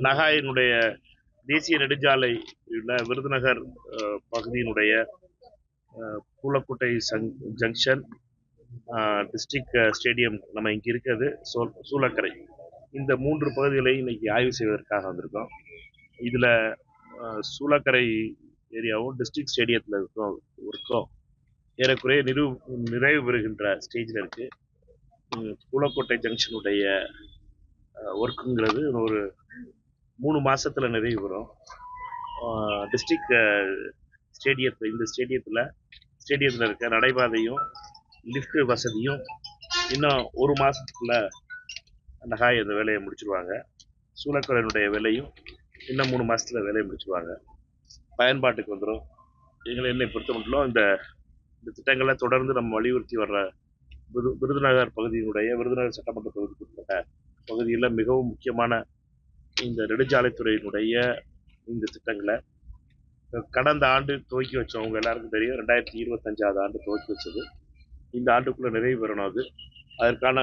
நகாயினுடைய தேசிய நெடுஞ்சாலை உள்ள விருதுநகர் பகுதியினுடைய பூலக்கோட்டை ஜங்ஷன் டிஸ்ட்ரிக்ட் ஸ்டேடியம் நம்ம இங்கே இருக்கிறது சூளக்கரை, இந்த 3 பகுதிகளை இன்னைக்கு ஆய்வு செய்வதற்காக வந்திருக்கோம். இதில் சூளக்கரை ஏரியாவும் டிஸ்ட்ரிக்ட் ஸ்டேடியத்தில் இருக்கோம் ஏறக்குறைய நிறைவு பெறுகின்ற ஸ்டேஜில் இருக்குது. பூலக்கோட்டை ஜங்ஷனுடைய ஒர்க்குங்கிறது ஒரு 3 மாதத்தில் நிறைவு பெறும். டிஸ்ட்ரிக்ட் ஸ்டேடியத்தில் இந்த ஸ்டேடியத்தில் இருக்க நடைபாதையும் லிஃப்ட் வசதியும் இன்னும் 1 மாதத்துக்குள்ள நகாய் அந்த வேலையை முடிச்சிருவாங்க. சூளக்கரையினுடைய வேலையும் இன்னும் 3 மாதத்தில் வேலையை முடிச்சிருவாங்க, பயன்பாட்டுக்கு வந்துடும். என்னை பொறுத்த மட்டும் இந்த திட்டங்களை தொடர்ந்து நம்ம வலியுறுத்தி வர்ற விருதுநகர் பகுதியினுடைய விருதுநகர் சட்டமன்ற தொகுதிக்குட்பட்ட பகுதியில் மிகவும் முக்கியமான இந்த நெடுஞ்சாலைத்துறையினுடைய இந்த திட்டங்களை கடந்த ஆண்டு துவக்கி வச்சவங்க எல்லாருக்கும் தெரியும். 2025 ஆண்டு துவக்கி வச்சது இந்த ஆண்டுக்குள்ள நிறைவு பெறணும். அதற்கான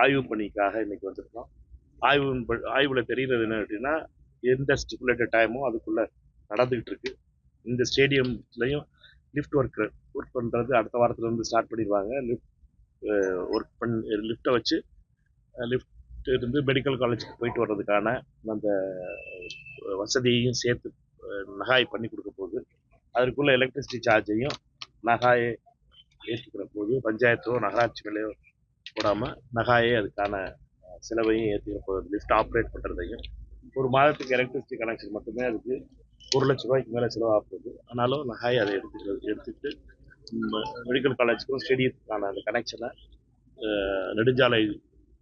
ஆய்வு பணிக்காக இன்னைக்கு வந்திருக்கோம். ஆய்வுல தெரிகிறது என்ன அப்படின்னா, எந்த ஸ்டிப்புலேட்டட் டைமோ அதுக்குள்ள நடந்துகிட்டு இருக்கு. இந்த ஸ்டேடியம்லையும் லிஃப்ட் ஒர்க் பண்ணுறது அடுத்த வாரத்துல இருந்து ஸ்டார்ட் பண்ணிடுவாங்க. லிஃப்டை வச்சு லிஃப்ட் இருந்து மெடிக்கல் காலேஜுக்கு போயிட்டு வர்றதுக்கான அந்த வசதியையும் சேர்த்து நகாய் பண்ணி கொடுக்க போகுது. அதற்குள்ள எலக்ட்ரிசிட்டி சார்ஜையும் நகாயை ஏற்றுக்கிற போது பஞ்சாயத்தோ நகராட்சிகளையோ போடாமல் நகாயே அதுக்கான செலவையும் ஏற்றுக்கிற போகுது. லிஃப்ட் ஆப்ரேட் பண்ணுறதையும் 1 மாதத்துக்கு எலக்ட்ரிசிட்டி கனெக்ஷன் மட்டுமே அதுக்கு 1 லட்ச ரூபாய்க்கு மேலே செலவாக போகுது. ஆனாலும் நகாய் அதை எடுத்துட்டு மெடிக்கல் காலேஜுக்கும் ஸ்டேடியத்துக்கான அந்த கனெக்ஷனை நெடுஞ்சாலை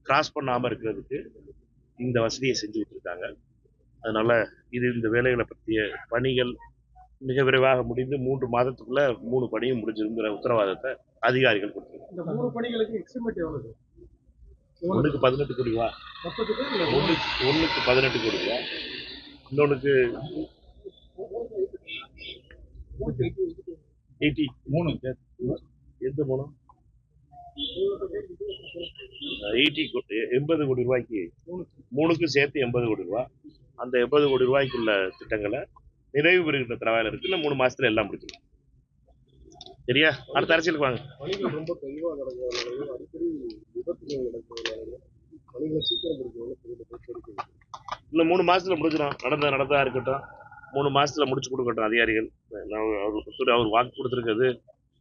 கிராஸ் பண்ணாமல் இருக்கிறதுக்கு இந்த வசதியை செஞ்சுக்கிட்டு இருக்காங்க. அதனால இந்த வேலைகளை பற்றிய பணிகள் மிக விரைவாக முடிந்து 3 மாதத்துக்குள்ள 3 பணியும் முடிஞ்சிருங்கிற உத்தரவாதத்தை அதிகாரிகள் கொடுத்துருக்காங்க. இந்த 3 பணிகளுக்கு எஸ்டிமேட் எவ்வளவு? ஒன்றுக்கு 18 கோடி ரூபா. ஒன்றுக்கு 18 கோடி ரூபா. இன்னொன்றுக்கு 80. எந்த மூலம் 80 கோடி ரூபாய்க்கு 3க்கும் சேர்த்து 80 கோடி ரூபா. அந்த 80 கோடி ரூபாய்க்குள்ள திட்டங்களை நிறைவு பெறுகின்ற தரவாயில் இருக்கு. இன்னும் 3 மாசத்துல எல்லாம் முடிச்சிடும். சரியா? அடுத்த அரசியலுக்கு வாங்க. ரொம்ப தெளிவா இன்னும் 3 மாசத்துல முடிச்சிடும். நடந்தா இருக்கட்டும், 3 மாசத்துல முடிச்சு கொடுக்கட்டும் அதிகாரிகள். அவர் வாக்கு கொடுத்துருக்கிறது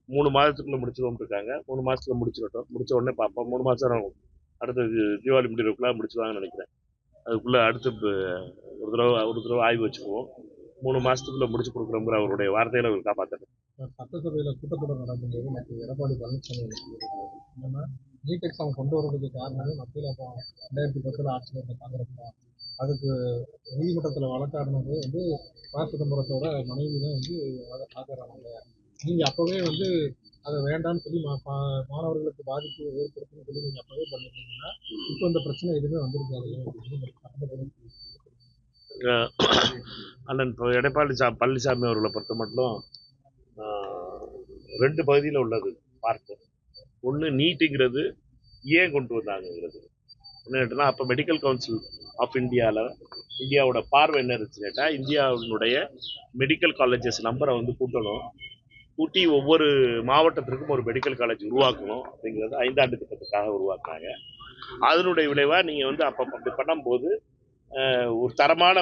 3 மாதத்துக்குள்ள முடிச்சிடுவோம் இருக்காங்க. 3 மாசத்துல முடிச்சிடட்டும். முடிச்ச உடனே பார்ப்போம். 3 மாசம் அடுத்தது தீபாவளி முடிவுக்குள்ள முடிச்சிடுவாங்கன்னு நினைக்கிறேன். அதுக்குள்ள அடுத்து ஒரு தடவை ஆய்வு வச்சுக்குவோம். 3 மாசத்துக்குள்ள முடிச்சு கொடுக்குறோங்கிற அவருடைய வார்த்தையில அவர் காப்பாற்றணும். சட்டசபையில கூட்டத்தொடர் நடக்கும்போது மத்திய எடப்பாடி பழனிசாமி என்னன்னா, நீட் எக்ஸாம் கொண்டு வரதுக்கு காரணமே மத்தியில் 2010 ஆட்சியில் இருந்த காங்கிரஸ் தான். அதுக்கு நீதிமன்றத்தில் வழக்காடினது வந்து சிதம்பரத்தோட மனைவி தான் ஆஜரானாங்க. நீங்க அப்பவே அதை வேண்டாம்னு சொல்லி மாணவர்களுக்கு பாதிப்பு ஏற்படுத்துன்னு சொல்லி நீங்க அப்பவே பண்ணிருந்தீங்கன்னா இப்போ இந்த பிரச்சனை எதுவுமே வந்திருக்காது. அண்ணன் எடப்பாடி பழனிசாமி அவர்களை பொறுத்த மட்டும் 2 பகுதியில் உள்ளது பார்த்து. ஒன்று நீட்டுங்கிறது ஏன் கொண்டு வந்தாங்கிறது என்னன்னா, அப்போ மெடிக்கல் கவுன்சில் ஆஃப் இந்தியாவோட பார்வை என்ன இருந்துச்சு கேட்டால், இந்தியாவினுடைய மெடிக்கல் காலேஜஸ் நம்பரை கூட்டணும், கூட்டி ஒவ்வொரு மாவட்டத்திற்கும் ஒரு மெடிக்கல் காலேஜ் உருவாக்கணும் அப்படிங்கிறது 5 ஆண்டு திட்டத்துக்காக உருவாக்குனாங்க. அதனுடைய விளைவாக நீங்கள் அப்போ அப்படி பண்ணும்போது ஒரு தரமான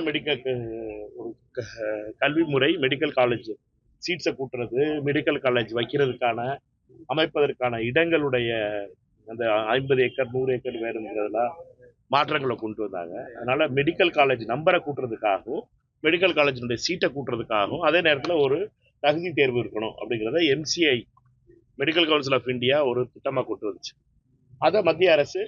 கல்வி முறை, மெடிக்கல் காலேஜ் சீட்ஸை கூட்டுறது, மெடிக்கல் காலேஜ் வைக்கிறதுக்கான அமைப்பதற்கான இடங்களுடைய அந்த 50 ஏக்கர் 100 ஏக்கர் வேணுங்கிறதுலாம் மாற்றங்களை கொண்டு வந்தாங்க. அதனால மெடிக்கல் காலேஜ் நம்பரை கூட்டுறதுக்காகவும் மெடிக்கல் காலேஜினுடைய சீட்டை கூட்டுறதுக்காகவும் அதே நேரத்தில் ஒரு தகுதி தேர்வு இருக்கணும் அப்படிங்கிறத MCI medical council of India ஒரு திட்டமாக கொண்டு வந்துச்சு. அதை மத்திய அரசு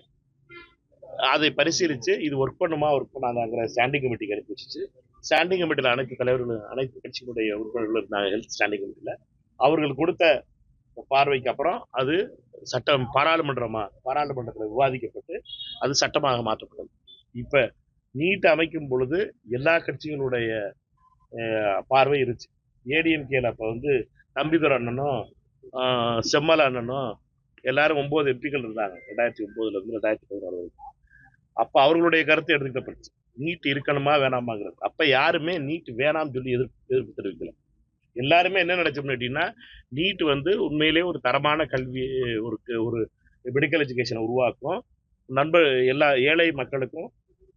அதை பரிசீலித்து இது ஒர்க் பண்ணாங்கிற ஸ்டாண்டிங் கமிட்டிக்கு அனுப்பி வச்சுச்சு. ஸ்டாண்டிங் கமிட்டியில் அனைத்து தலைவர்கள், அனைத்து கட்சிகளுடைய உறுப்பினர்கள் இருந்தாங்க ஹெல்த் ஸ்டாண்டிங் கமிட்டியில். அவர்கள் கொடுத்த பார்வைக்கு அப்புறம் அது பாராளுமன்றத்தில் விவாதிக்கப்பட்டு அது சட்டமாக மாற்றப்பட்டது. இப்போ நீட் அமைக்கும் பொழுது எல்லா கட்சிகளுடைய பார்வை இருந்துச்சு. ADMKல அப்போ தம்பிதுரை அண்ணனும் செம்மல் அண்ணனும் எல்லாரும் 9 எம்பிக்கள் இருந்தாங்க 2009 இருந்து 2016 வரைக்கும். அப்போ அவர்களுடைய கருத்து எடுத்துக்கிட்டப்பட்டுச்சு. நீட் இருக்கணுமா வேணாமாங்கிறது. அப்ப யாருமே நீட் வேணாம்னு சொல்லி எதிர்ப்பு தெரிவிக்கல. எல்லாருமே என்ன நினைச்சோம் அப்படின்னா, நீட் உண்மையிலேயே ஒரு தரமான கல்வி, ஒரு ஒரு மெடிக்கல் எஜுகேஷனை உருவாக்கும், எல்லா ஏழை மக்களுக்கும்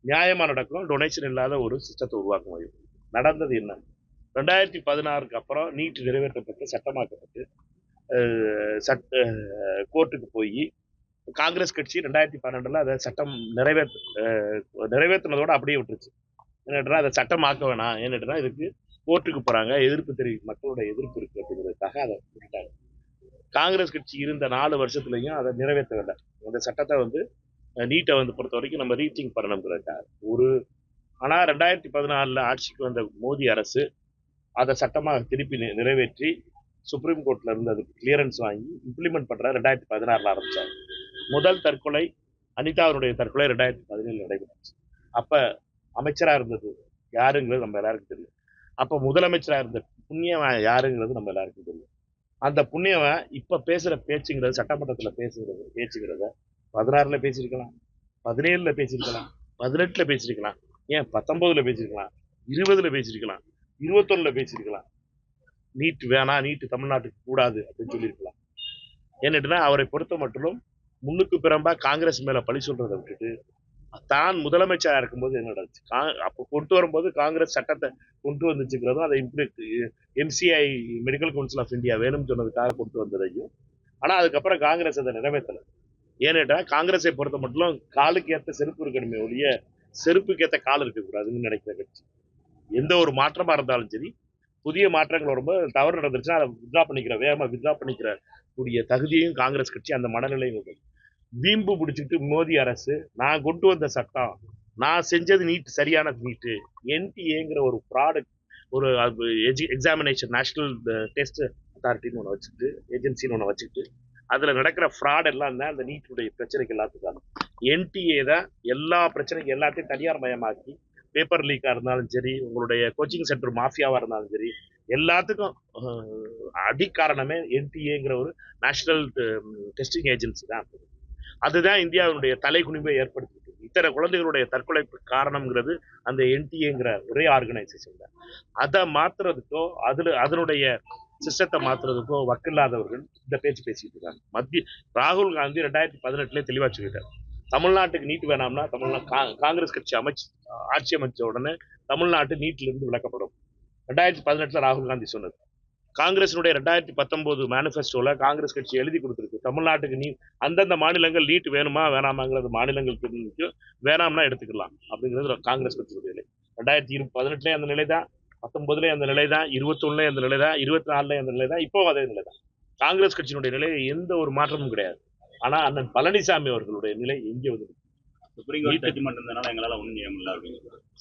நியாயமா நடக்கும், டொனேஷன் இல்லாத ஒரு சிஸ்டத்தை உருவாக்கும். நடந்தது என்ன? 2016க்கு அப்புறம் நீட் நிறைவேற்றப்பட்டு சட்டமாக்கப்பட்டு கோர்ட்டுக்கு போய் காங்கிரஸ் கட்சி 2012ல அதை சட்டம் நிறைவேற்றினதோட அப்படியே விட்டுருச்சு. என்னட்டா அதை சட்டமாக்க வேணாம், என்னட்டா இதுக்கு கோர்ட்டுக்கு போறாங்க, எதிர்ப்பு தெரிவிக்கும் மக்களோட எதிர்ப்பு இருக்கு அப்படிங்கிறதுக்காக அதை விட்டுட்டாங்க. காங்கிரஸ் கட்சி இருந்த 4 வருஷத்துலையும் அதை நிறைவேற்றவில்லை. அந்த சட்டத்தை நீட்டை பொறுத்த வரைக்கும் நம்ம ரீச்சிங் பண்ணணுங்கிறதுக்காக ஆனா 2014ல ஆட்சிக்கு வந்த மோடி அரசு அதை சட்டமாக திருப்பி நிறைவேற்றி சுப்ரீம் கோர்ட்ல இருந்து அதுக்கு கிளியரன்ஸ் வாங்கி இம்ப்ளிமெண்ட் பண்ற 2016ல ஆரம்பிச்சாங்க. முதல் தற்கொலை அனிதாவுடைய தற்கொலை 2017 நடைபெற்றுச்சு. அப்ப அமைச்சரா இருந்தது யாருங்கிறது நம்ம எல்லாருக்கும் தெரியும். அப்ப முதலமைச்சரா இருந்த புண்ணியவன் யாருங்கிறது நம்ம எல்லாருக்கும் தெரியும். அந்த புண்ணியவன் இப்ப பேசுற பேச்சுங்கிறது, சட்டமன்றத்துல பேச்சுங்கிறத 16ல பேசியிருக்கலாம், 17ல பேசியிருக்கலாம், 18ல பேசியிருக்கலாம், ஏன் 19ல பேசியிருக்கலாம், 20ல பேசியிருக்கலாம், 21ல பேசியிருக்கலாம். நீட் வேணாம், நீட் தமிழ்நாட்டுக்கு கூடாது அப்படின்னு சொல்லியிருக்கலாம். ஏன்னுட்டுனா அவரை பொறுத்த மட்டும் முன்னுக்கு பிறம்பா காங்கிரஸ் மேல பழி சொல்றதை விட்டுட்டு தான் முதலமைச்சராக இருக்கும்போது என்ன நடந்துச்சு, அப்போ கொண்டு வரும்போது காங்கிரஸ் சட்டத்தை கொண்டு வந்துச்சுக்கிறதும், அதை MCI medical council of India வேணும்னு சொன்னதுக்காக கொண்டு வந்ததையும், ஆனா அதுக்கப்புறம் காங்கிரஸ் அதை நிறைவேற்றலை. ஏன்னுட்டா காங்கிரஸை பொறுத்த மட்டும் காலுக்கு ஏற்ற செருப்பு இருக்கணுமே ஒழிய செருப்புக்கு ஏற்ற கால் இருக்கக்கூடாதுன்னு நினைக்கிற கட்சி. எந்த ஒரு மாற்றமா இருந்தாலும் சரி, புதிய மாற்றங்கள் வரும்போது தவறு நடந்துருச்சுன்னா அதை வேகமா வித்ரா பண்ணிக்கிற கூடிய தகுதியையும் காங்கிரஸ் கட்சி அந்த மனநிலையும் வீம்பு பிடிச்சிட்டு மோடி அரசு நான் கொண்டு வந்த சட்டம், நான் செஞ்சது நீட் சரியான நீட்டு, என்டிஏங்கிற ஒரு ப்ராடக்ட், ஒரு எக்ஸாமினேஷன் நேஷனல் டெஸ்ட் அத்தாரிட்டின்னு ஒன்று வச்சுட்டு, ஏஜென்சின்னு ஒன்று வச்சுட்டு அதுல நடக்கிற ஃப்ராட் எல்லாம் தான் அந்த நீட்டுடைய பிரச்சனைக்கு எல்லாத்துக்கும். என்டிஏ தான் எல்லா பிரச்சனைக்கும் எல்லாத்தையும் தனியார் மயமாக்கி, பேப்பர் லீக்கா இருந்தாலும் சரி, உங்களுடைய கோச்சிங் சென்டர் மாஃபியாவா இருந்தாலும் சரி, எல்லாத்துக்கும் அடிக்காரணமே என்டிஏங்கிற ஒரு நேஷனல் டெஸ்டிங் ஏஜென்சி தான். அதுதான் இந்தியாவுடைய தலைகுனிவை ஏற்படுத்திட்டு இத்தனை குழந்தைகளுடைய தற்கொலைக்கு காரணம்ங்கிறது அந்த என்டிஏங்கிற ஒரே ஆர்கனைசேஷன் தான். அதை மாத்துறதுக்கோ அதனுடைய சிஸ்டத்தை மாத்துறதுக்கோ வக்கில்லாதவர்கள் இந்த பேச்சு பேசிட்டு இருக்காங்க. ராகுல் காந்தி 2018 தெளிவா சொல்லிட்டார், தமிழ்நாட்டுக்கு நீட் வேணாம்னா காங்கிரஸ் கட்சி ஆட்சி அமைச்ச உடனே தமிழ்நாட்டு நீட்ல இருந்து விலக்கப்படும். 2018 ராகுல் காந்தி சொன்னது. காங்கிரசினுடைய 2019 மேனிஃபெஸ்டோல காங்கிரஸ் கட்சி எழுதி கொடுத்திருக்கு, தமிழ்நாட்டுக்கு அந்தந்த மாநிலங்கள் நீட் வேணுமா வேணாமாங்கிறது மாநிலங்களுக்கு வேணாம்னா எடுத்துக்கலாம் அப்படிங்கிறது காங்கிரஸ் கட்சியுடைய நிலை. 2018 அந்த நிலை தான், 19 அந்த நிலை தான், 21 அந்த நிலை தான், 24 அந்த நிலை தான், இப்போ அதே நிலை தான். காங்கிரஸ் கட்சியினுடைய நிலையில எந்த ஒரு மாற்றமும் கிடையாது. ஆனா அண்ணன் பழனிசாமி அவர்களுடைய நிலை எங்கே வந்து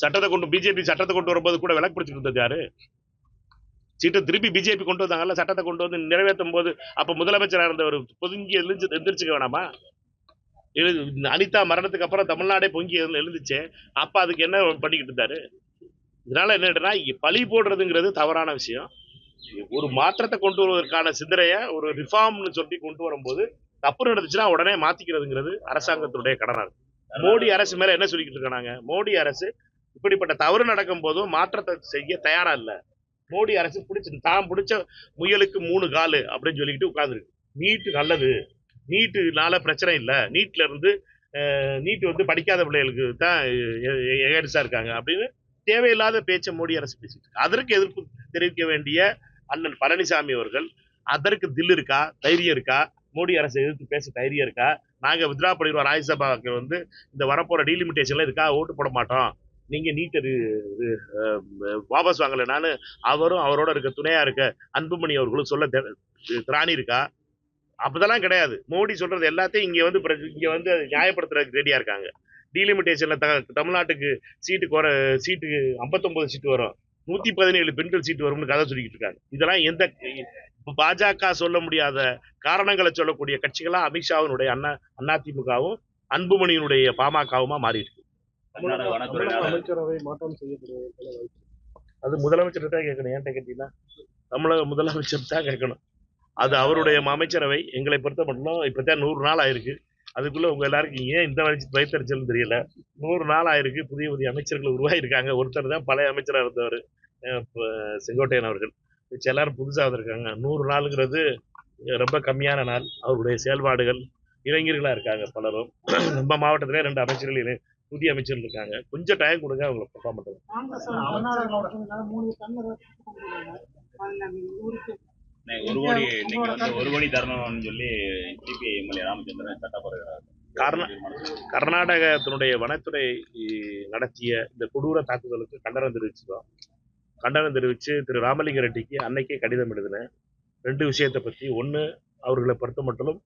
சட்டத்தை கொண்டு பிஜேபி சட்டத்தை கொண்டு வரும்போது கூட விலக்கு பிடிச்சிட்டு இருந்தது யாரு? சீட்டை திருப்பி பிஜேபி கொண்டு வந்தாங்கல்ல, சட்டத்தை கொண்டு வந்து நிறைவேற்றும் போது அப்ப முதலமைச்சராக இருந்தவர் பொதுங்கி எந்திரிச்சுக்க வேணாமா? அனிதா மரணத்துக்கு அப்புறம் தமிழ்நாடே பொங்கி எழுந்துச்சு. அப்ப அதுக்கு என்ன பண்ணிக்கிட்டு இருந்தாரு? இதனால என்னன்னா பழி போடுறதுங்கிறது தவறான விஷயம். ஒரு மாற்றத்தை கொண்டு வருவதற்கான சிந்தனைய ஒரு ரிஃபார்ம்னு சொல்லி கொண்டு வரும்போது தப்பு நடந்துச்சுன்னா உடனே மாத்திக்கிறதுங்கிறது அரசாங்கத்துடைய கடனா இருக்கு. மோடி அரசு மேல என்ன சொல்லிக்கிட்டு இருக்காங்க? மோடி அரசு இப்படிப்பட்ட தவறு நடக்கும் போதும் மாற்றத்தை செய்ய தயாரா இல்ல. மோடி அரசு தான் பிடிச்ச முயலுக்கு 3 காலு அப்படின்னு சொல்லிக்கிட்டு உட்கார்ந்துருக்கு. நீட்டு நல்லது, நீட்டுனால பிரச்சனை இல்லை, நீட் படிக்காத பிள்ளைகளுக்கு தான் எகேன்ஸ்டா இருக்காங்க அப்படின்னு தேவையில்லாத பேச்சை மோடி அரசு பேசிட்டு இருக்கு. அதற்கு எதிர்ப்பு தெரிவிக்க வேண்டிய அண்ணன் பழனிசாமி அவர்கள் அதற்கு தில் இருக்கா, தைரியம் இருக்கா? மோடி அரசை எதிர்த்து பேச தைரியம் இருக்கா? நாங்க வித்ரா பண்ணிடுவோம், ராஜ்யசபாவுக்கு இந்த வரப்போற டீலிமிட்டேஷன்ல இருக்கா ஓட்டு போட மாட்டோம், நீங்க நீட் வாபஸ் வாங்கலைனாலும் அவரும் அவரோட இருக்க துணையா இருக்க அன்புமணி அவர்களும் சொல்ல திராணி இருக்கா? அப்பதெல்லாம் கிடையாது. மோடி சொல்றது எல்லாத்தையும் இங்க வந்து நியாயப்படுத்துறதுக்கு ரெடியா இருக்காங்க. டீலிமிட்டேஷன்ல தமிழ்நாட்டுக்கு சீட்டு 59 சீட்டு வரும், 117 பெண்கள் சீட்டு வரும்னு கதை சொல்லிக்கிட்டு இருக்காங்க. இதெல்லாம் எந்த பாஜக சொல்ல முடியாத காரணங்களை சொல்லக்கூடிய கட்சிகளா அமித்ஷாவினுடைய அதிமுகவும் அன்புமணியினுடைய பாமகவுமா மாறி இருக்கு. அமைச்சரவை மாற்றம் செய்யப்படுவது அது முதலமைச்சர் தான் கேட்கணும். ஏன்ட்ட கேட்டீங்கன்னா தமிழக முதலமைச்சர் தான் கேட்கணும். அது அவருடைய அமைச்சரவை. எங்களை பொறுத்த மட்டும் இப்பதான் 100 நாள் ஆயிருக்கு. அதுக்குள்ள உங்க எல்லாருக்கும் ஏன் இந்த வயிற்றுச்சல்னு தெரியல. 100 நாள் ஆயிருக்கு. புதிய புதிய அமைச்சர்கள் உருவாகியிருக்காங்க. ஒருத்தர் தான் பழைய அமைச்சரா இருந்தவர், செங்கோட்டையன் அவர்கள். மிச்ச எல்லாரும் புதுசா வந்திருக்காங்க. 100 நாளுங்கிறது ரொம்ப கம்மியான நாள். அவருடைய செயல்பாடுகள், இளைஞர்களா இருக்காங்க பலரும். நம்ம மாவட்டத்திலே 2 அமைச்சர்கள் புதிய அமைச்சர்கள் இருக்காங்க. கொஞ்சம் டைம் கொடுங்க, அவங்களை பெர்ஃபார்ம் பண்றது. ஒரு கோடி இன்னைக்கு வந்து 1 கோடி தரணும்னு சொல்லி சிபிஐ எம்எல்ஏ ராமச்சந்திரன் சட்டப்பேரவை கர்நாடகத்தினுடைய வனத்துறை நடத்திய இந்த கொடூர தாக்குதலுக்கு கண்டனம் தெரிவிச்சு திரு ராமலிங்க ரெட்டிக்கு அன்னைக்கே கடிதம் எழுதினேன். 2 விஷயத்தை பற்றி. ஒன்று, அவர்களை பொறுத்த மட்டும்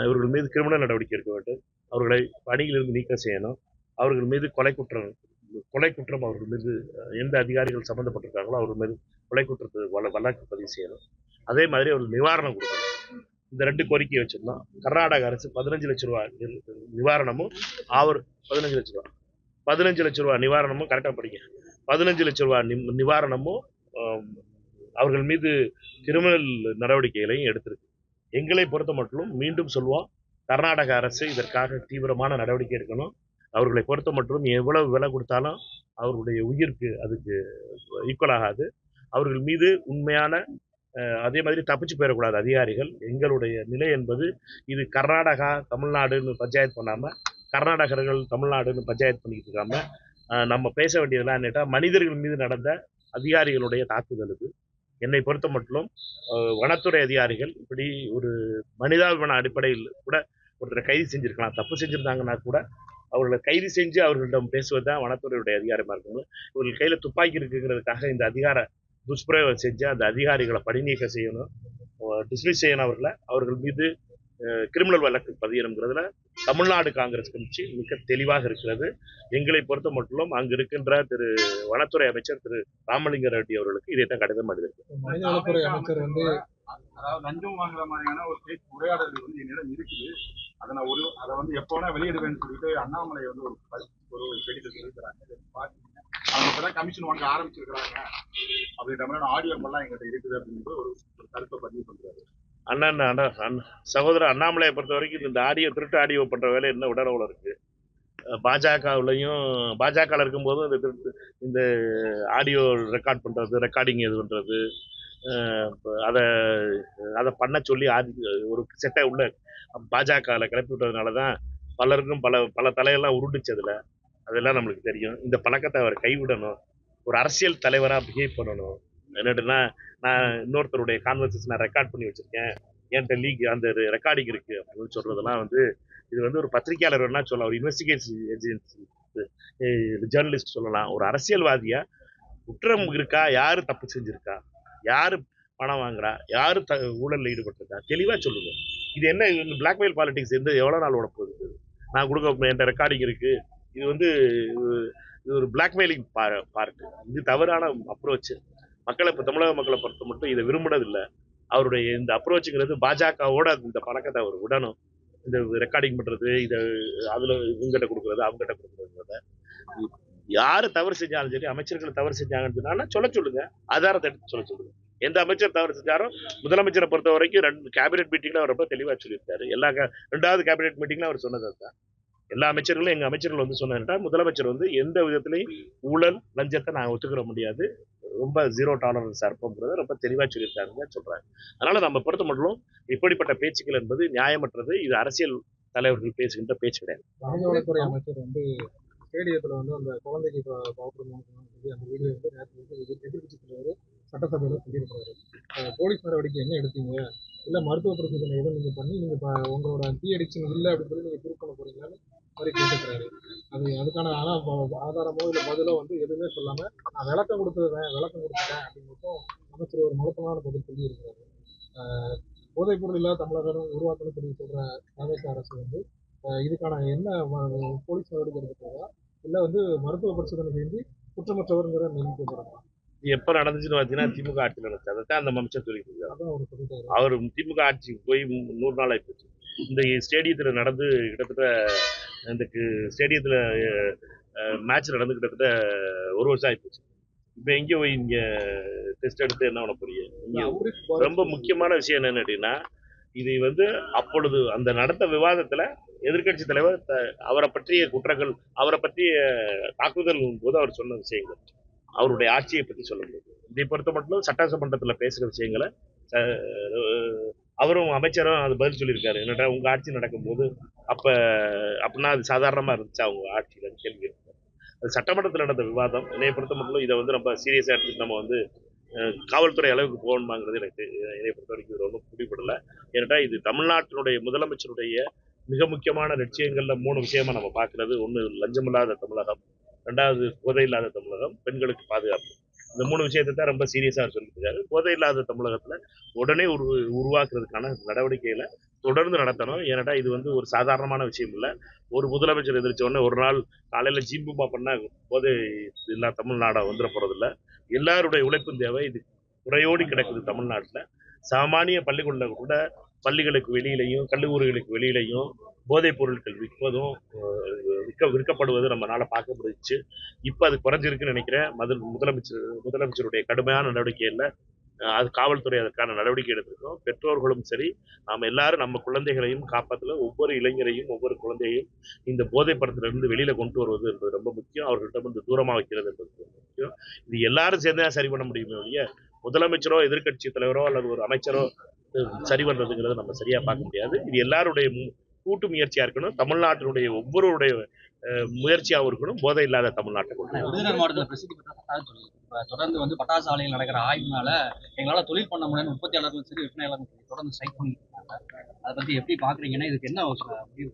இவர்கள் மீது கிரிமினல் நடவடிக்கை எடுக்க வேண்டும். அவர்களை பணியிலிருந்து நீக்கம் செய்யணும். அவர்கள் மீது கொலை குற்றம் அவர்கள் மீது எந்த அதிகாரிகள் சம்மந்தப்பட்டிருக்காங்களோ அவர்கள் மீது கொலை குற்றத்துக்கு வழக்கு பதிவு செய்யணும். அதே மாதிரி அவர்கள் நிவாரணம் கொடுக்கணும். இந்த 2 கோரிக்கையை வச்சிருந்தோம். கர்நாடக அரசு 15 லட்ச ரூபாய் நிவாரணமும் 15 லட்ச ரூபாய் நிவாரணமும் கரெக்டாக படிங்க. 15 லட்ச ரூபாய் நிவாரணமும் அவர்கள் மீது கிரிமினல் நடவடிக்கைகளையும் எடுத்திருக்கு. எங்களை பொறுத்த மட்டும் மீண்டும் சொல்வோம், கர்நாடக அரசு இதற்காக தீவிரமான நடவடிக்கை எடுக்கணும். அவர்களை பொறுத்த மட்டும் எவ்வளவு விலை கொடுத்தாலும் அவர்களுடைய உயிருக்கு அதுக்கு ஈக்குவல் ஆகாது. அவர்கள் மீது உண்மையான அதே மாதிரி தப்பிச்சு போயிடக்கூடாது அதிகாரிகள். எங்களுடைய நிலை என்பது இது கர்நாடகா தமிழ்நாடுன்னு பஞ்சாயத்து பண்ணாமல், கர்நாடகர்கள் தமிழ்நாடுன்னு பஞ்சாயத்து பண்ணிக்கிட்டு இருக்காம நம்ம பேச வேண்டியதெல்லாம் என்னட்டா மனிதர்கள் மீது நடந்த அதிகாரிகளுடைய தாக்குதல் இது. என்னை பொறுத்த மட்டும் வனத்துறை அதிகாரிகள் இப்படி ஒரு மனிதாபிமான அடிப்படையில் கூட ஒருத்தரை கைது செஞ்சிருக்கலாம். தப்பு செஞ்சிருந்தாங்கன்னா கூட அவர்களை கைது செஞ்சு அவர்களிடம் பேசுவது தான் வனத்துறையுடைய அதிகாரமாக இருக்கணும். இவர்கள் கையில் துப்பாக்கி இருக்குங்கிறதுக்காக இந்த அதிகார துஷ்பிரயோகம் செஞ்சு அந்த அதிகாரிகளை பணி நீக்கம் செய்யணும், டிஸ்மிஸ் செய்யணும். அவர்கள் மீது கிரிமினல் வழக்கு பதியணுங்கிறதுல தமிழ்நாடு காங்கிரஸ் கட்சி மிக தெளிவாக இருக்கிறது. எங்களை பொறுத்த மட்டும் அங்கு இருக்கின்ற திரு வனத்துறை அமைச்சர் திரு ராமலிங்க ரெட்டி அவர்களுக்கு இதைத்தான் கடிதம் எழுதியிருக்கு. வனத்துறை அமைச்சர் வந்து அதாவது லஞ்சம் வாங்குற மாதிரியான ஒரு உரையாடல் வந்து என்னிடம் இருக்குது. அதை வந்து எப்போனா வெளியிடுவேன்னு சொல்லிட்டு அண்ணாமலை வந்து ஒரு செய்திகள் சொல்லிக்கிறாங்க. அவங்க கமிஷன் வாங்க ஆரம்பிச்சிருக்கிறாங்க அப்படின்ற மாதிரி ஆடியோ எல்லாம் எங்கிட்ட இருக்குது அப்படின்னு ஒரு கருத்தை பதிவு பண்றாரு. சகோதரர் அண்ணாமலையை பொறுத்த வரைக்கும் இந்த திருட்டு ஆடியோ பண்ற வேலை என்ன உடனே இருக்கு. பாஜக இருக்கும்போதும் இந்த ஆடியோ ரெக்கார்ட் பண்றது, ரெக்கார்டிங் இது பண்றது, அதை பண்ண சொல்லி ஒரு செட்டை உள்ள பாஜகவில் கிளப்பி விட்டதுனாலதான் பலருக்கும் பல தலையெல்லாம் உருண்டுச்சதுல. அதெல்லாம் நம்மளுக்கு தெரியும். இந்த பழக்கத்தை அவர் கைவிடணும். ஒரு அரசியல் தலைவராக பிஹேவ் பண்ணணும். என்னட்டுன்னா, நான் இன்னொருத்தருடைய கான்வர்சேஷனை ரெக்கார்ட் பண்ணி வச்சிருக்கேன், என்கிட்ட அந்த ரெக்கார்டிங் இருக்கு அப்படின்னு சொல்றதெல்லாம் இது ஒரு பத்திரிகையாளர் வேணா சொல்லலாம், ஒரு இன்வெஸ்டிகேஷன் ஏஜென்சி ஜேர்னலிஸ்ட் சொல்லலாம். ஒரு அரசியல்வாதியா குற்றம் இருக்கா, யாரு தப்பு செஞ்சிருக்கா, யாரு பணம் வாங்குறா, யாரு ஊழல்ல ஈடுபட்டிருக்கா, தெளிவா சொல்லுங்க. இது என்ன பிளாக்மெயில் பாலிடிக்ஸ் எவ்வளவு நாள் ஓட போகுது? நான் கொடுக்க என்கிட்ட ரெக்கார்டிங் இருக்கு. இது ஒரு பிளாக்மெயிலிங் பார்ட். இது தவறான அப்ரோச். தமிழக மக்களை பொறுத்த மட்டும் இதை விரும்பினதில்லை. அவருடைய இந்த அப்ரோச்சுங்கிறது பாஜகவோட இந்த பழக்கத்தை அவர் விடணும். இந்த ரெக்கார்டிங் பண்றது, இதை அதுல இவங்கிட்ட கொடுக்கறது, அவங்ககிட்ட கொடுக்கறதுங்கிறத யாரு தவறு செஞ்சாலும் சரி, அமைச்சர்கள் தவறு செஞ்சாங்கன்னு சொன்னா சொல்ல சொல்லுங்க, ஆதாரத்தை எடுத்து சொல்ல சொல்லுங்க. எந்த அமைச்சர் தவறு செஞ்சாலும் முதலமைச்சரை பொறுத்த வரைக்கும் 2 கேபினெட் மீட்டிங்ல அவர் ரொம்ப தெளிவா சொல்லியிருக்காரு. 2வது கேபினெட் மீட்டிங்ல அவர் சொன்னது தான். எல்லா அமைச்சர்களும் எங்க அமைச்சர்கள் சொன்னா முதலமைச்சர் எந்த விதத்திலையும் ஊழல் லஞ்சத்தை நாங்கள் ஒத்துக்கிற முடியாது, ரொம்ப 0 டாலரன்ஸ் இருப்போங்கிறத ரொம்ப தெளிவா சொல்லியிருக்காங்க சொல்றாங்க. அதனால நம்ம பொறுத்த மட்டும் இப்படிப்பட்ட பேச்சுக்கள் என்பது நியாயமற்றது. இது அரசியல் தலைவர்கள் பேசுகின்ற பேச்சு கிடையாது. வனத்துறை அமைச்சர் ஸ்டேடியத்துல அந்த குழந்தைக்கு அந்த வீடியோ நேற்று எதிர்கட்சி தலைவர் சட்டசபையில சொல்லியிருக்காரு. போலீஸ் நடவடிக்கை என்ன எடுத்தீங்க, இல்ல மருத்துவ பரிசோதனை எதுவும் நீங்க பண்ணி நீங்க உங்களோட டி அடிக்ஷன் இல்லை அப்படின்னு சொல்லி நீங்க ப்ரூவ் பண்ண போறீங்களான்னு மாதிரி கேட்டுக்கிறாரு. அதுக்கான ஆதாரமோ இல்லை பதிலோ எதுவுமே சொல்லாம நான் விளக்கம் கொடுத்துட்டேன் அப்படின்னு மட்டும் அமைச்சர் ஒரு மொத்தமான பதில் சொல்லி இருக்கிறாரு. போதைப் பொருள் இல்லாத தமிழகம் உருவாக்கணும் சொல்லி சொல்ற தமிழக அரசு இதுக்கான என்ன போலீஸ் நடவடிக்கை எடுக்கிறதா இல்ல மருத்துவ பரிசோதனை செஞ்சு குற்றமற்றவர்ங்கிற நியமிக்க போறாங்க. எப்ப நடந்துச்சுன்னு பாத்தீங்கன்னா திமுக ஆட்சி நடந்துச்சு. அதைத்தான் அந்த அமைச்சர் சொல்லிட்டு இருக்காரு. அவர் திமுக ஆட்சிக்கு போய் 100 நாள் ஆயிப்போச்சு. இந்த ஸ்டேடியத்துல நடந்து கிட்டத்தட்ட இந்த ஸ்டேடியத்துல மேட்ச் நடந்து கிட்டத்தட்ட 1 வருஷம் ஆயிப்போச்சு. இப்ப எங்க போய் இங்க டெஸ்ட் எடுத்து என்ன பண்ண போறீங்க? ரொம்ப முக்கியமான விஷயம் என்னன்னு கேட்டீங்கன்னா, இது அப்பொழுது அந்த நடந்த விவாதத்துல எதிர்க்கட்சி தலைவர் அவரை பற்றிய குற்றங்கள், அவரை பற்றிய தாக்குதல் போது அவர் சொன்ன விஷயங்கள், அவருடைய ஆட்சியை பற்றி சொல்ல முடியும். இதை பொறுத்த மட்டும் சட்டமன்றத்தில் பேசுகிற விஷயங்களை அவரும் அமைச்சரும் அது பதில் சொல்லியிருக்காரு. என்னடா உங்க ஆட்சி நடக்கும்போது அப்ப அப்படின்னா அது சாதாரணமா இருந்துச்சு அவங்க ஆட்சியில கேள்வி இருக்கு. அது சட்டமன்றத்தில் நடந்த விவாதம். என்னை பொறுத்த மட்டும் இதை வந்து ரொம்ப சீரியஸா எடுத்துட்டு நம்ம வந்து காவல்துறை அளவுக்கு போகணுமாங்கிறது எனக்கு என்னை பொறுத்த வரைக்கும் இது ஒன்றும் பிடிபடல. ஏன்னா இது தமிழ்நாட்டினுடைய முதலமைச்சருடைய மிக முக்கியமான லட்சியங்கள்ல 3 விஷயமா நம்ம பார்க்கறது. ஒன்று லஞ்சமில்லாத தமிழகம், 2வது போதை இல்லாத தமிழகம், பெண்களுக்கு பாதுகாப்பு. இந்த 3 விஷயத்தை தான் ரொம்ப சீரியஸா சொல்லிட்டு இருக்காரு. போதை இல்லாத தமிழகத்துல உடனே உருவாக்குறதுக்கான நடவடிக்கைகளை தொடர்ந்து நடத்தணும். ஏன்னா இது வந்து ஒரு சாதாரணமான விஷயம் இல்லை. ஒரு முதலமைச்சர் எதிர்த்த உடனே ஒரு நாள் காலையில ஜிம்புமா பண்ணா போதை இல்லா தமிழ்நாடா வந்துட போறதில்ல. எல்லாருடைய உழைப்பும் தேவை. இது குறையோடி கிடக்குது தமிழ்நாட்டில். சாமானிய பள்ளிக்கூட கூட பள்ளிகளுக்கு வெளியிலையும் கல்லூரிகளுக்கு வெளியிலையும் போதைப் பொருட்கள் விற்பதும் விற்கப்படுவது நம்மளால பார்க்க முடிஞ்சிச்சு. இப்போ அது குறைஞ்சிருக்குன்னு நினைக்கிறேன். முதலமைச்சருடைய கடுமையான நடவடிக்கையில் அது காவல்துறை அதற்கான நடவடிக்கை எடுத்திருக்கோம். பெற்றோர்களும் சரி, நாம் எல்லாரும் நம்ம குழந்தைகளையும் காப்பாற்றல. ஒவ்வொரு இளைஞரையும் ஒவ்வொரு குழந்தையையும் இந்த போதை படத்திலிருந்து வெளியில கொண்டு வருவது என்பது ரொம்ப முக்கியம். அவர்களிடம் வந்து தூரமாக வைக்கிறது என்பது ரொம்ப முக்கியம். இது எல்லாரும் சேர்ந்து சரி பண்ண முடியுமே ஒழிய முதலமைச்சரோ எதிர்க்கட்சி தலைவரோ அல்லது ஒரு அமைச்சரோ சரி பண்றதுங்கிறத நம்ம சரியா பார்க்க முடியாது. இது எல்லாருடைய கூட்டு முயற்சியா இருக்கணும். தமிழ்நாட்டினுடைய ஒவ்வொருடைய முயற்சியாகவும் இருக்கணும். போதை இல்லாத தமிழ்நாட்டை கொண்டு விருதுநகர் மாவட்டத்தில் பிரசித்தி பெற்ற பட்டாசு தொழில் தொடர்ந்து வந்து பட்டாசு ஆலையில் நடக்கிற ஆய்வுனால எங்களால் தொழில் பண்ண முடியாது. உற்பத்தியாளர்களும் சரி விற்பனையாளர்களும் சரி தொடர்ந்து ஸ்ட்ரைக் பண்ணிட்டு இருக்காங்க. அதை பத்தி எப்படி பாக்குறீங்கன்னா இதுக்கு என்ன முடிவு?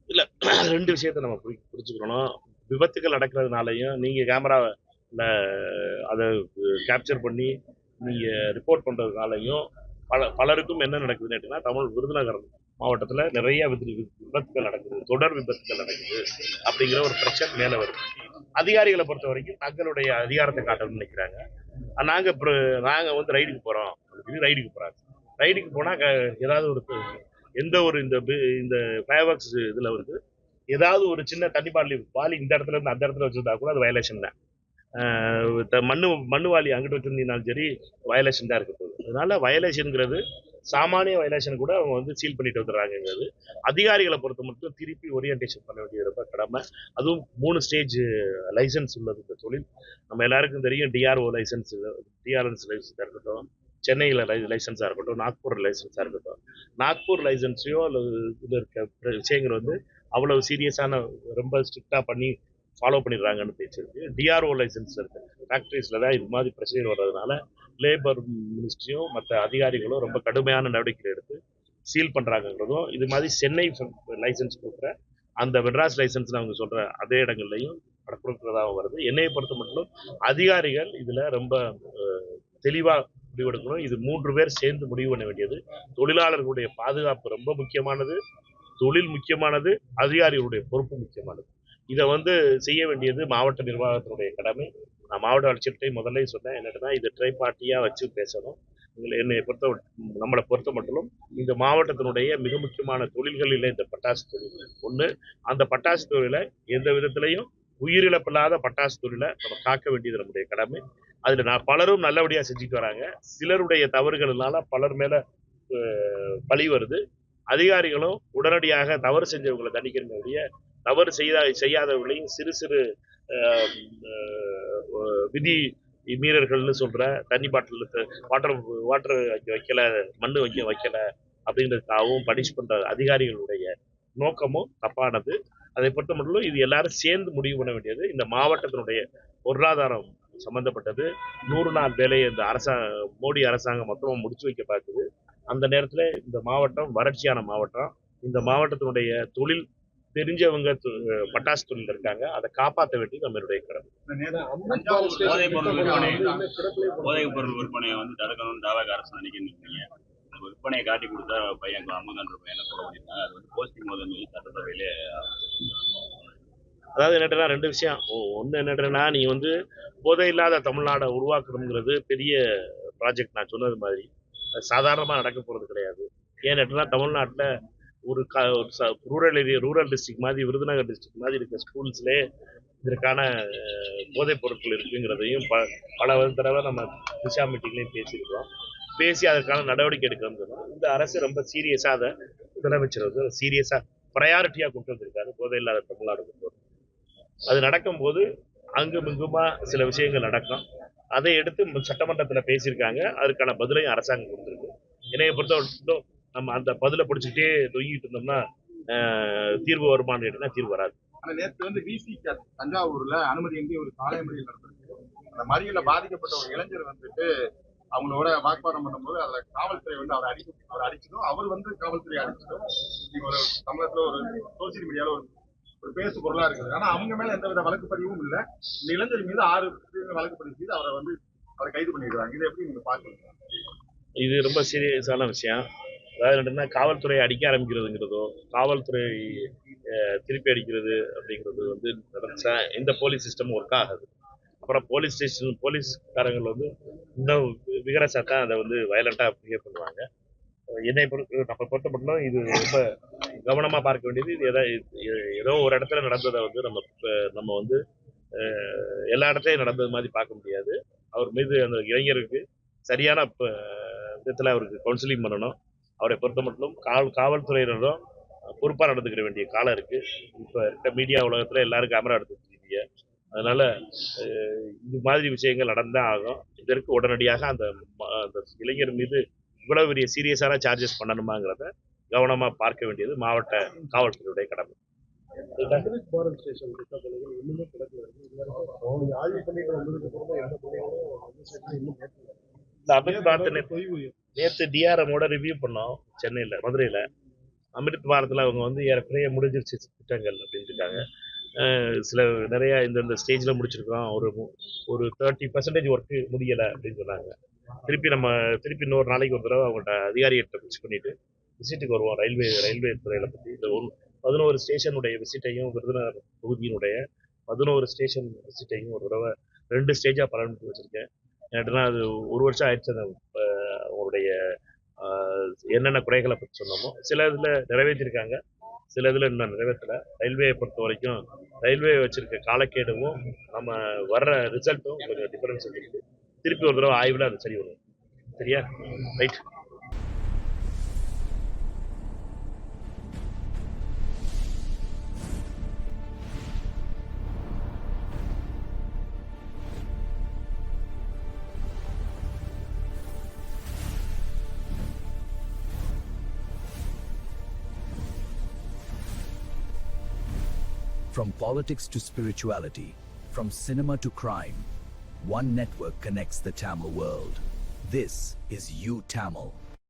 இல்ல, 2 விஷயத்த நம்ம புரிஞ்சுக்கணும். விபத்துகள் நடக்கிறதுனாலையும் நீங்க கேமராவில் அதை கேப்சர் பண்ணி நீங்க ரிப்போர்ட் பண்றதுனாலையும் பலருக்கும் என்ன நடக்குதுன்னு கேட்டீங்கன்னா, விருதுநகர் மாவட்டத்தில் நிறைய விபத்துகள் நடக்குது, தொடர் விபத்துகள் நடக்குது அப்படிங்கிற ஒரு பிரச்சனை மேலே வருது. அதிகாரிகளை பொறுத்த வரைக்கும் தங்களுடைய அதிகாரத்தை காட்டணும்னு நினைக்கிறாங்க. நாங்கள் வந்து ரைடுக்கு போகிறோம், ரைடுக்கு போகிறாங்க. ரைடுக்கு போனால் ஏதாவது ஒரு எந்த ஒரு இந்த ஃபயர்வொர்க்ஸ் இதில் வந்து ஏதாவது ஒரு சின்ன தண்ணி வாலி இந்த இடத்துல இருந்து அந்த இடத்துல வச்சுருந்தா கூட அது வயலேஷன் தான். மண்ணு வாலி அங்கிட்டு வச்சிருந்தீங்கனாலும் சரி வயலேஷன் தான் இருக்க போகுது. அதனால வயலேஷனுங்கிறது சாமானிய வயலேஷன் கூட அவங்க வந்து சீல் பண்ணிட்டு வந்துடுறாங்கிறது. அதிகாரிகளை பொறுத்த மட்டும் திருப்பி ஓரியன்டேஷன் பண்ண வேண்டியது ரொம்ப கடமை. அதுவும் 3 ஸ்டேஜ் லைசன்ஸ் உள்ளது இந்த தொழில். நம்ம எல்லாருக்கும் தெரியும். டிஆர்ஓ லைசன்ஸ், டிஆர்என்ஸ் லைசன்ஸாக இருக்கட்டும், சென்னையில் லைசன்ஸாக இருக்கட்டும், நாக்பூர் லைசன்ஸாக இருக்கட்டும். நாக்பூர் லைசன்ஸையோ அல்லது இது இருக்க விஷயங்கள் வந்து அவ்வளவு சீரியஸான ரொம்ப ஸ்ட்ரிக்டாக பண்ணி ஃபாலோ பண்ணிடுறாங்கன்னு பேசியிருக்கு. டிஆர்ஓ லைசன்ஸ் இருக்கு ஃபேக்ட்ரிஸில் தான் இது மாதிரி பிரச்சனை வர்றதுனால லேபர் மினிஸ்ட்ரியும் மற்ற அதிகாரிகளும் ரொம்ப கடுமையான நடவடிக்கை எடுத்து சீல் பண்ணுறாங்கிறதும், இது மாதிரி சென்னை லைசன்ஸ் கொடுக்குற அந்த மெட்ராஸ் லைசன்ஸ் அவங்க சொல்கிற அதே இடங்கள்லையும் கொடுக்குறதாகவும் வருது. என்னையை பொறுத்த மட்டும் அதிகாரிகள் இதில் ரொம்ப தெளிவாக முடிவெடுக்கணும். இது 3 பேர் சேர்ந்து முடிவு பண்ண வேண்டியது. தொழிலாளர்களுடைய பாதுகாப்பு ரொம்ப முக்கியமானது, தொழில் முக்கியமானது, அதிகாரிகளுடைய பொறுப்பு முக்கியமானது. இதை வந்து செய்ய வேண்டியது மாவட்ட நிர்வாகத்தினுடைய கடமை. நான் மாவட்ட ஆட்சியர்கிட்ட முதல்ல சொன்னேன், என்னன்னா இதை ட்ரைபார்ட்டியாக வச்சு பேசணும். என்னை நம்மளை பொறுத்த மட்டும் இந்த மாவட்டத்தினுடைய மிக முக்கியமான தொழில்களில் இந்த பட்டாசு தொழில் ஒன்று. அந்த பட்டாசு தொழிலை எந்த விதத்திலையும் உயிரிழப்பில்லாத பட்டாசு தொழிலை நம்ம காக்க வேண்டியது நம்முடைய கடமை. அதில் பலரும் நல்லபடியாக செஞ்சுட்டு வராங்க. சிலருடைய தவறுகள்னால பலர் மேலே பழி வருது. அதிகாரிகளும் உடனடியாக தவறு செஞ்சவங்களை தண்டிக்கிறவங்களுடைய தவறு செய்யாதவர்களையும் சிறு சிறு விதி மீறல்கள்னு சொல்ற தண்ணி பாட்டில் வாட்டர் வைக்கல, மண்ணு வைக்கல அப்படின்றதுக்காகவும் பனிஷ் பண்ற அதிகாரிகளுடைய நோக்கமும் தப்பானது. அதை பொறுத்த மட்டும் இது எல்லாரும் சேர்ந்து முடிவு பண்ண வேண்டியது. இந்த மாவட்டத்தினுடைய பொருளாதாரம் சம்பந்தப்பட்டது. 100 நாள் வேலையை இந்த மோடி அரசாங்கம் மொத்தமாக முடிச்சு வைக்க பார்க்குது. அந்த நேரத்தில் இந்த மாவட்டம் வறட்சியான மாவட்டம். இந்த மாவட்டத்தினுடைய தொழில் தெரிஞ்சவங்க பட்டாசு தொழில் இருக்காங்க. அதை காப்பாற்ற வேண்டியது நம்மளுடைய கடமை. போதைப் பொருள் விற்பனையை வந்து தடுக்கணும்னு தாவக அரசு நினைக்கிறீங்க. விற்பனையை காட்டி கொடுத்தா பையன் அம்மகன்ற பையனை கொலை பண்ணிட்டாங்க. அது வந்து போஸ்டிங் முதல் சட்டசபையிலே. அதாவது என்னட்டா 2 விஷயம். ஒன்று என்னட்டா, நீ வந்து போதை இல்லாத தமிழ்நாடை உருவாக்கணுங்கிறது பெரிய ப்ராஜெக்ட். நான் சொன்னது மாதிரி சாதாரணமாக நடக்க போகிறது கிடையாது. ஏன்னா தமிழ்நாட்டில் ஒரு ரூரல் டிஸ்ட்ரிக்ட் மாதிரி, விருதுநகர் டிஸ்ட்ரிக்ட் மாதிரி இருக்க ஸ்கூல்ஸ்லே இதற்கான போதைப் பொருட்கள் இருக்குங்கிறதையும் பல தடவை நம்ம திஷா மீட்டிங்லேயும் பேசியிருக்கோம். பேசி அதற்கான நடவடிக்கை எடுக்கணும்னு சொன்னோம். இந்த அரசு ரொம்ப சீரியஸாக அதை முதலமைச்சர் வந்து சீரியஸாக ப்ரையாரிட்டியாக கொண்டு வந்திருக்காரு போதை இல்லாத தமிழ்நாடு கொண்டு வந்து. அது நடக்கும்போது அங்கும் இங்குமா சில விஷயங்கள் நடக்கும். அதை எடுத்து சட்டமன்றத்தில் பேசியிருக்காங்க. அதுக்கான பதிலையும் அரசாங்கம் கொடுத்துருக்கு. என்னைய பொறுத்தவரைக்கும் நம்ம அந்த பதிலை பிடிச்சிக்கிட்டே தொங்கிட்டு இருந்தோம்னா தீர்வு வருமானு கேட்டீங்கன்னா தீர்வு வராது. ஆனா நேற்று வந்து விசிக தஞ்சாவூர்ல அனுமதியின்றி ஒரு சாலை மறியல் நடந்திருக்கு. அந்த மறியல பாதிக்கப்பட்ட ஒரு இளைஞர் வந்துட்டு அவங்களோட வாக்குவாதம் பண்ணும்போது அதுல காவல்துறை வந்து அவர் அடிச்சதும் அவர் வந்து காவல்துறை அடிச்சதும் ஒரு தமிழகத்துல ஒரு சோசியல் மீடியால ஒரு பேசு பொருளா இருக்குது. ஆனா அவங்க மேல எந்தவித வழக்கு பதிவும் இல்ல. இந்த இளைஞர் மீது 6 வழக்கு பதிவு செய்து அவரை கைது பண்ணிருக்காங்க. இதை எப்படி நீங்க பாக்குறீங்க? இது ரொம்ப சீரியஸான விஷயம். அதாவது என்னன்னா, காவல்துறை அடிக்க ஆரம்பிக்கிறதுங்கிறதோ காவல்துறை திருப்பி அடிக்கிறது அப்படிங்கிறது வந்து நடந்துச்சா இந்த போலீஸ் சிஸ்டம் ஒர்க் ஆகாது. அப்புறம் போலீஸ்காரங்கள் வந்து இன்னும் விகரஸாக தான் அதை வந்து வயலண்டாக பிஹேவ் பண்ணுவாங்க. நம்ம பொறுத்த மட்டும் இது ரொம்ப கவனமாக பார்க்க வேண்டியது. இது ஏதோ ஒரு இடத்துல நடந்ததை வந்து நம்ம வந்து எல்லா இடத்துலையும் நடந்தது மாதிரி பார்க்க முடியாது. அவர் மீது அந்த இளைஞருக்கு சரியான விதத்தில் அவருக்கு கவுன்சிலிங் பண்ணணும். அவரை பொறுத்த மட்டும் காவல்துறையினரும் பொறுப்பாக நடந்துக்கிற வேண்டிய காலம் இருக்குது. இப்போ இருக்க மீடியா உலகத்தில் எல்லாரும் கேமரா எடுத்துருக்கீங்க. அதனால் இது மாதிரி விஷயங்கள் நடந்தால் ஆகும். இதற்கு உடனடியாக அந்த இளைஞர் மீது இவ்வளவு பெரிய சீரியஸான சார்ஜஸ் பண்ணணுமாங்கிறத கவனமாக பார்க்க வேண்டியது மாவட்ட காவல்துறையுடைய கடமை. நேற்று டிஆர்எம்மோட ரிவ்யூ பண்ணோம் சென்னையில், மதுரையில். அமிர்த் பாரத்தில் அவங்க வந்து ஏற்கனவே முடிஞ்சிருச்சு திட்டங்கள் அப்படின்னு இருக்காங்க. நிறையா இந்த ஸ்டேஜில் முடிச்சிருக்கோம், ஒரு 30% ஒர்க்கு முடியலை அப்படின்னு சொன்னாங்க. திருப்பி இன்னொரு நாளைக்கு ஒரு தடவை அவங்கள்ட்ட அதிகாரிகிட்ட ஃபிக்ஸ் பண்ணிவிட்டு விசிட்டுக்கு வருவோம். ரயில்வே துறையில் பற்றி இந்த 11 ஸ்டேஷனுடைய விசிட்டையும், விருதுநகர் தொகுதியினுடைய 11 ஸ்டேஷன் விசிட்டையும் ஒரு தடவை 2 ஸ்டேஜாக பலன் வச்சுருக்கேன். ஏன்னா அது 1 வருஷம் ஆயிடுச்சு. அவங்களுடைய என்னென்ன குறைகளை பற்றி சொன்னோமோ சில இதில் நிறைவேற்றிருக்காங்க, சில இதில் இன்னும் நிறைவேற்றலை. ரயில்வேயை பொறுத்த வரைக்கும் ரயில்வே வச்சுருக்க காலக்கேடுவும் நம்ம வர்ற ரிசல்ட்டும் கொஞ்சம் டிஃபரன்ஸ் இருக்குது. திருப்பி ஒரு தடவை ஆய்வில் அது சரி வரும். சரியா? Right. From politics to spirituality, from cinema to crime, one network connects the Tamil world. This is U Tamil.